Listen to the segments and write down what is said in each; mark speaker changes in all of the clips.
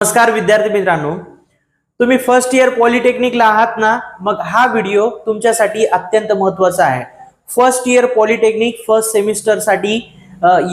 Speaker 1: नमस्कार विद्यार्थी मित्रांनो, तुम्ही फर्स्ट इयर पॉलिटेक्निकला आहात ना, मग हा व्हिडिओ तुमच्यासाठी अत्यंत महत्त्वाचा आहे। First year polytechnic first semester साठी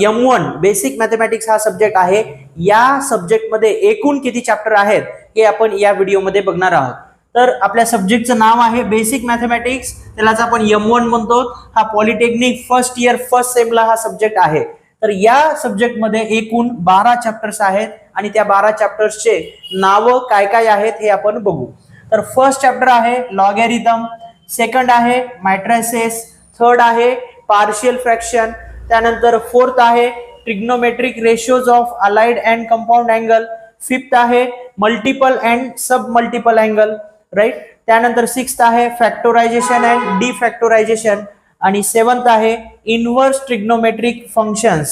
Speaker 1: M1 बेसिक मॅथमॅटिक्स हा सब्जेक्ट आहे। या सब्जेक्ट मध्ये एकूण किती चॅप्टर आहेत हे आपण या व्हिडिओ मध्ये बघणार आहोत। तर आपल्या सब्जेक्टचं नाव आहे बेसिक मॅथमॅटिक्स, त्यालाच आपण M1 म्हणतो। हा polytechnic first year first Semla हा सब्जेक्ट आहे। तर या सब्जेक्ट मध्ये एकूण 12 चॅप्टर्स आहेत आणि त्या 12 चॅप्टर्सचे नाव काय काय आहेत हे आपण बघू। तर फर्स्ट चॅप्टर आहे लॉगॅरिथम, सेकंड आहे मॅट्रिसेस, थर्ड आहे पार्शियल फ्रॅक्शन, त्यानंतर फोर्थ आहे trigonometric ratios of allied and compound angle, fifth आहे multiple and sub multiple angle, right. त्यानंतर सिक्स्थ आहे फॅक्टोरायझेशन अँड डिफॅक्टोरायझेशन आणि सेवंथ आहे इनवर्स ट्रिग्नोमेट्रिक फंक्शन्स,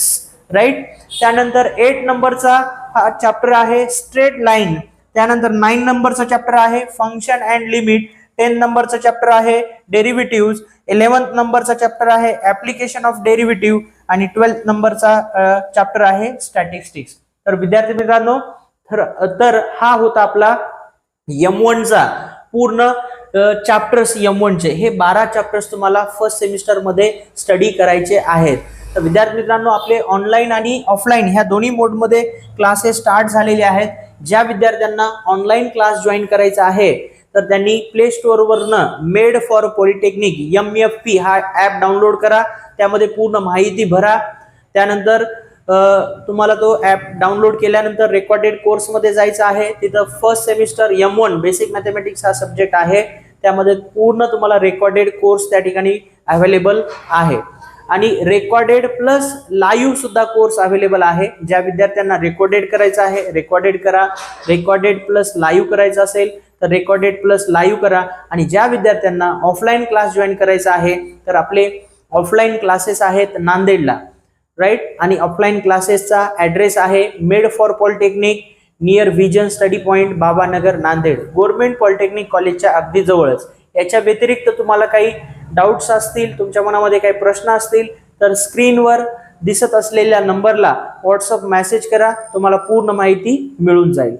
Speaker 1: राईट। त्यानंतर 8 नंबरचा हा चॅप्टर आहे स्ट्रेट लाईन, त्यानंतर 9 नंबरचा चॅप्टर आहे फंक्शन अँड लिमिट, 10 नंबरचा चॅप्टर आहे डेरिव्हेटिव्ह्ज, 11th नंबरचा चॅप्टर आहे ऍप्लिकेशन ऑफ डेरिव्हेटिव्ह आणि 12th नंबरचा चॅप्टर आहे स्टॅटिस्टिक्स। तर विद्यार्थी मित्रांनो, तर हा होता आपला M1 चा पूर्ण चॅप्टर्स। M1 चे हे 12 चॅप्टर्स तुम्हाला फर्स्ट सेमिस्टर मध्ये स्टडी करायचे आहेत। तर विद्यार्थी मित्रांनो, आपले ऑनलाईन आणि ऑफलाईन ह्या दोन्ही मोड मध्ये क्लासेस स्टार्ट झालेले आहेत। ज्या विद्यार्थ्यांना ऑनलाईन क्लास जॉईन करायचा आहे तर त्यांनी प्ले स्टोअर वरनं मेड फॉर पॉलिटेक्निक MFP हा ऍप डाउनलोड करा, त्यामध्ये पूर्ण माहिती भरा। त्यानंतर तुम्हाला तो ऍप डाउनलोड केल्यानंतर रेकॉर्डेड कोर्स मध्ये जायचं आहे। तिथं first semester M1 basic mathematics हा सब्जेक्ट आहे, त्यामध्ये पूर्ण तुम्हाला रेकॉर्डेड कोर्स त्या ठिकाणी अवेलेबल आहे आणि रेकॉर्डेड प्लस लाईव्ह सुद्धा कोर्स अवेलेबल आहे। ज्या विद्यार्थ्यांना रेकॉर्डेड करायचं आहे रेकॉर्डेड करा, रेकॉर्डेड प्लस लाईव्ह करायचं असेल तर रेकॉर्डेड प्लस लाईव्ह करा। आणि ज्या विद्यार्थ्यांना ऑफलाईन क्लास जॉईन करायचा आहे तर आपले ऑफलाईन क्लासेस आहेत नांदेडला, राईट। आणि ऑफलाईन क्लासेसचा ऍड्रेस आहे made for polytechnic near vision study point Babanagar Nanded, government polytechnic कॉलेजच्या अगदी जवळच। याच्या व्यतिरिक्त तुम्हाला काही डाउट्स असतील, तुमच्या मनामध्ये काही प्रश्न असतील तर स्क्रीनवर दिसत असलेल्या नंबरला व्हॉट्सअप मेसेज करा, तुम्हाला पूर्ण माहिती मिळून जाईल।